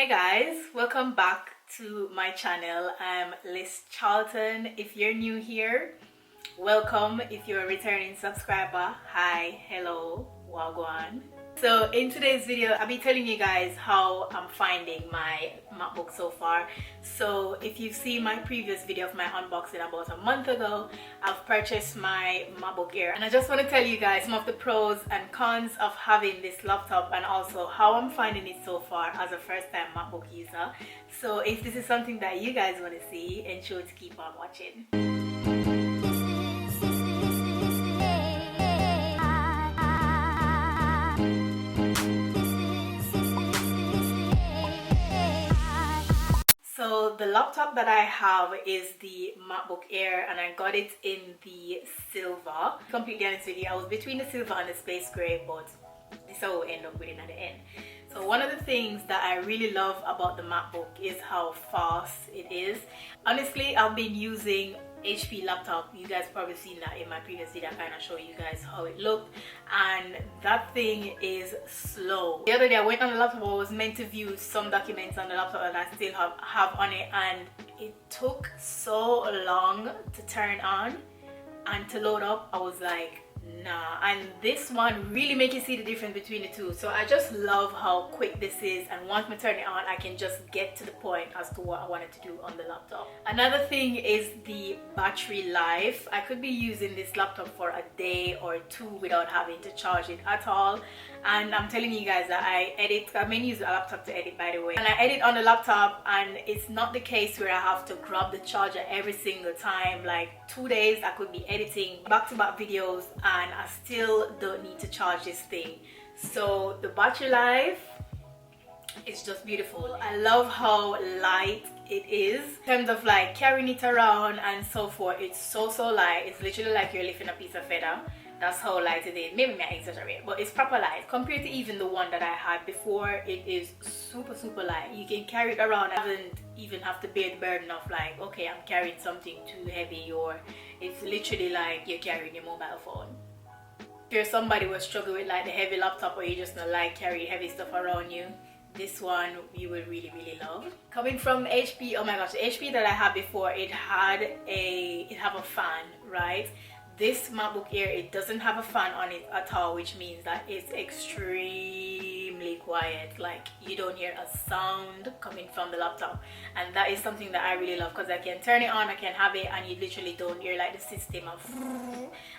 Hey guys, welcome back to my channel. I'm Liz Charlton. If you're new here, welcome. If you're a returning subscriber, hi, hello, wagwan. So in today's video, I'll be telling you guys how I'm finding my MacBook so far. So if you've seen my previous video of my unboxing about a month ago, I've purchased my MacBook Air, and I just want to tell you guys some of the pros and cons of having this laptop and also how I'm finding it so far as a first-time MacBook user. So if this is something that you guys want to see, ensure to keep on watching. So the laptop that I have is the MacBook Air, and I got it in the silver. Completely honest with you, I was between the silver and the space gray, but this is how we'll end up with it at the end. So one of the things that I really love about the MacBook is how fast it is. Honestly, I've been using HP laptop. You guys probably seen that in my previous video. I kind of show you guys how it looked, and that thing is slow. The other day I went on the laptop. I was meant to view some documents on the laptop that I still have on it, and it took so long to turn on and to load up. I was like, nah. And this one really makes you see the difference between the two. So I just love how quick this is, and once I turn it on, I can just get to the point as to what I wanted to do on the laptop. Another thing is the battery life. I could be using this laptop for a day or two without having to charge it at all. And I'm telling you guys that I mainly use a laptop to edit, by the way, and I edit on the laptop, and it's not the case where I have to grab the charger every single time. Like 2 days I could be editing back-to-back videos and I still don't need to charge this thing. So the battery life is just beautiful. I love how light it is in terms of like carrying it around and so forth. It's so light. It's literally like you're lifting a piece of feather. That's how light it is. Maybe I exaggerate, but it's proper light compared to even the one that I had before. It is super light. You can carry it around. I haven't even have to bear the burden of like, okay, I'm carrying something too heavy, or it's literally like you're carrying your mobile phone. If you're somebody who struggles with like the heavy laptop, or you just not like carrying heavy stuff around you, this one you will really love. Coming from HP, oh my gosh, the HP that I had before, it have a fan, right? This MacBook Air, it doesn't have a fan on it at all, which means that it's extremely quiet. Like you don't hear a sound coming from the laptop, and that is something that I really love, because I can turn it on, I can have it, and you literally don't hear like the system of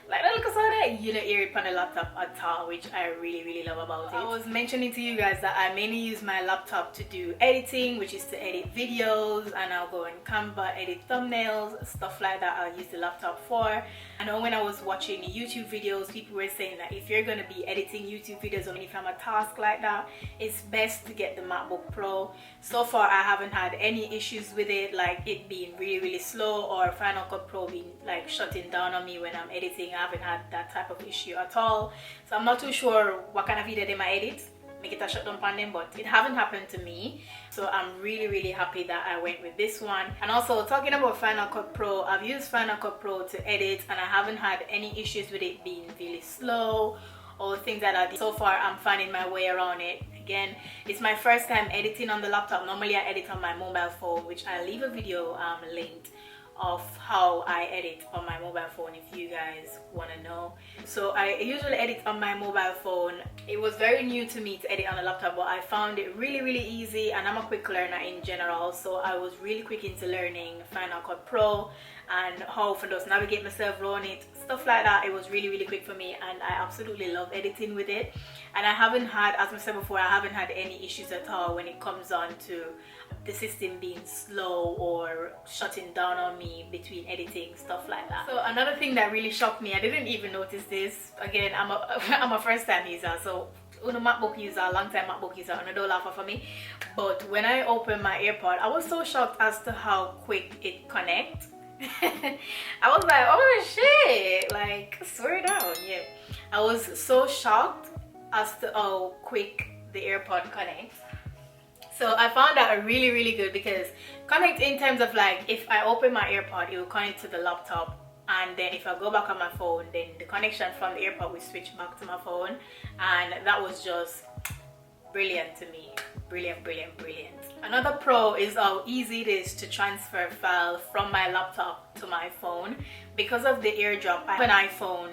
like, look at that, you don't hear it on the laptop at all, which I really love about it. I was mentioning to you guys that I mainly use my laptop to do editing, which is to edit videos, and I'll go in Canva, edit thumbnails, stuff like that. I'll use the laptop for. I know when I was watching YouTube videos, people were saying that if you're going to be editing YouTube videos or if I'm a task like that, it's best to get the MacBook Pro. So far I haven't had any issues with it, like it being really slow, or Final Cut Pro being like shutting down on me when I'm editing. I haven't had that type of issue at all. So I'm not too sure what kind of video they might edit, make it a shut down on them, but it haven't happened to me. So I'm really happy that I went with this one. And also, talking about Final Cut Pro, I've used Final Cut Pro to edit, and I haven't had any issues with it being really slow or things like that. So far I'm finding my way around it. Again, it's my first time editing on the laptop. Normally I edit on my mobile phone, which I'll leave a video linked of how I edit on my mobile phone if you guys want to know. So I usually edit on my mobile phone. It was very new to me to edit on a laptop, but I found it really easy, and I'm a quick learner in general, so I was really quick into learning Final Cut Pro and how to just navigate myself around it, stuff like that. It was really quick for me, and I absolutely love editing with it. And I haven't had, as I said before, I haven't had any issues at all when it comes on to the system being slow or shutting down on me between editing, stuff like that. So another thing that really shocked me, I didn't even notice this. Again, I'm a first time user, so a MacBook user, a long time MacBook user, and I don't laugh for me. But when I opened my AirPod, I was so shocked as to how quick it connects. I was like, oh shit, like swear down. Yeah, I was so shocked as to how quick the AirPod connects. So I found that really good, because connect in terms of like, if I open my AirPod, it will connect to the laptop, and then if I go back on my phone, then the connection from the AirPod will switch back to my phone, and that was just brilliant to me. Brilliant. Another pro is how easy it is to transfer files from my laptop to my phone. Because of the AirDrop, I have an iPhone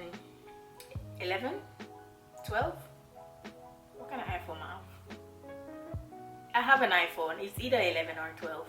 11, 12. What kind of iPhone I have? I have an iPhone. It's either 11 or 12.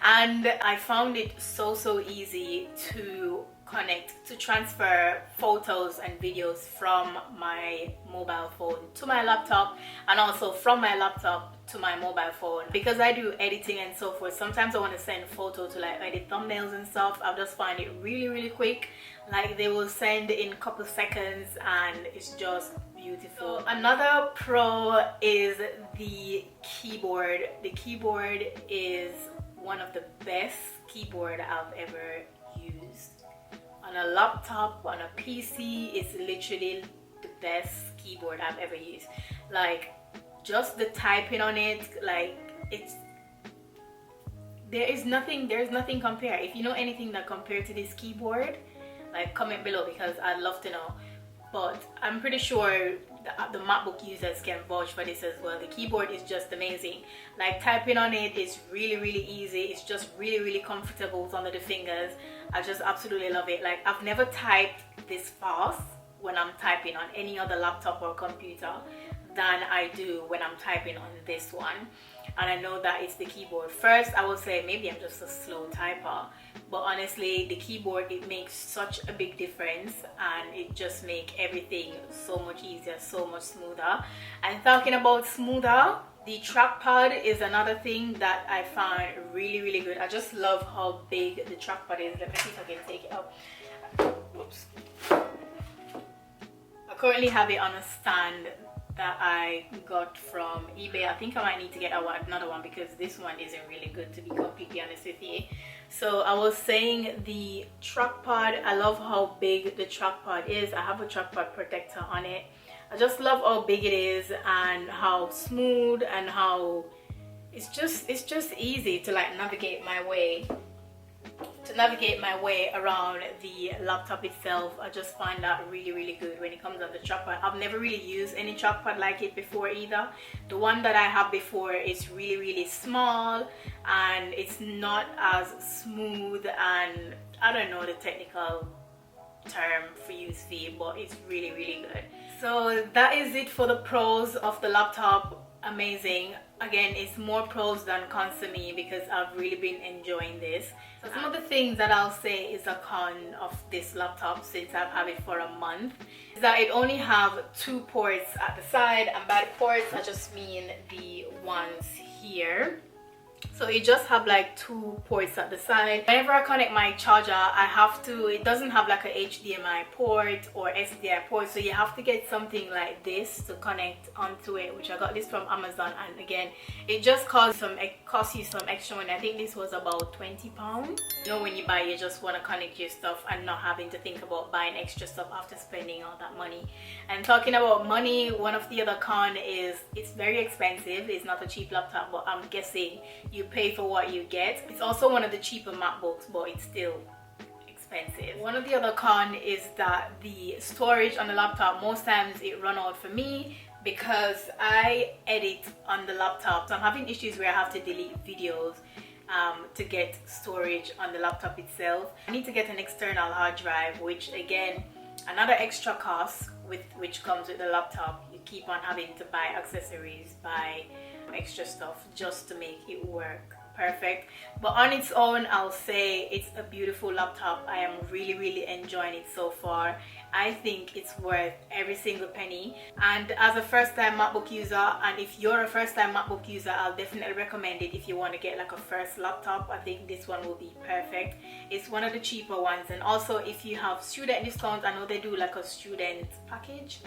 And I found it so easy to connect, to transfer photos and videos from my mobile phone to my laptop, and also from my laptop to my mobile phone. Because I do editing and so forth, sometimes I want to send photos to like edit thumbnails and stuff. I just find it really quick. Like they will send in a couple seconds and it's just beautiful. Another pro is the keyboard. The keyboard is one of the best keyboard I've ever used. On a laptop, on a PC, it's literally the best keyboard I've ever used. Like just the typing on it, like there's nothing compared. If you know anything that compared to this keyboard, like comment below because I'd love to know. But I'm pretty sure the MacBook users can vouch for this as well. The keyboard is just amazing. Like typing on it is really easy. It's just really comfortable under the fingers. I just absolutely love it. Like I've never typed this fast when I'm typing on any other laptop or computer than I do when I'm typing on this one. And I know that it's the keyboard. First, I would say maybe I'm just a slow typer, but honestly, the keyboard, it makes such a big difference and it just makes everything so much easier, so much smoother. And talking about smoother, the trackpad is another thing that I found really good. I just love how big the trackpad is. Let me see if I can take it up. Whoops. I currently have it on a stand that I got from eBay. I think I might need to get another one because this one isn't really good, to be completely honest with you. So I was saying the trackpad, I love how big the trackpad is. I have a trackpad protector on it. I just love how big it is and how smooth and how it's just easy to like navigate my way around the laptop itself. I just find that really good when it comes on the trackpad. I've never really used any trackpad like it before either. The one that I have before is really small and it's not as smooth, and I don't know the technical term for use fee, but it's really good. So that is it for the pros of the laptop. Amazing. Again, it's more pros than cons to me because I've really been enjoying this. So some of the things that I'll say is a con of this laptop, since I've had it for a month, is that it only have 2 ports at the side, and by the ports I just mean the ones here. So it just have like 2 ports at the side. Whenever I connect my charger, I have to, it doesn't have like a HDMI port or SDI port, so you have to get something like this to connect onto it, which I got this from Amazon. And again, it just costs you some extra money. I think this was about £20. You know, when you buy, you just want to connect your stuff and not having to think about buying extra stuff after spending all that money. And talking about money, one of the other con is it's very expensive. It's not a cheap laptop, but I'm guessing you pay for what you get. It's also one of the cheaper MacBooks, but it's still expensive. One of the other con is that the storage on the laptop, most times it run out for me because I edit on the laptop. So I'm having issues where I have to delete videos to get storage on the laptop itself. I need to get an external hard drive, which again, another extra cost which comes with the laptop. You keep on having to buy accessories, buy extra stuff just to make it work perfect. But on its own, I'll say it's a beautiful laptop. I am really enjoying it so far. I think it's worth every single penny. And as a first-time MacBook user, and if you're a first-time MacBook user, I'll definitely recommend it. If you want to get like a first laptop, I think this one will be perfect. It's one of the cheaper ones. And also, if you have student discounts, I know they do like a student package.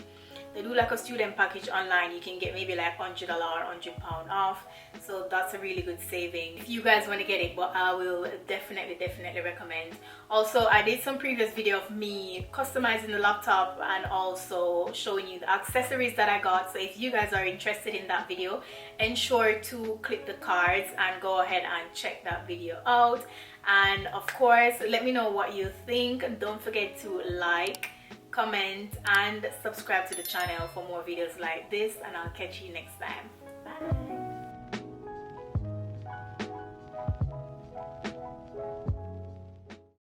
They do like a student package online. You can get maybe like $100 or £100 off. So that's a really good saving if you guys want to get it, but I will definitely recommend. Also, I did some previous video of me customizing the laptop and also showing you the accessories that I got. So if you guys are interested in that video, ensure to click the cards and go ahead and check that video out. And of course, let me know what you think. Don't forget to like, comment and subscribe to the channel for more videos like this, and I'll catch you next time. Bye.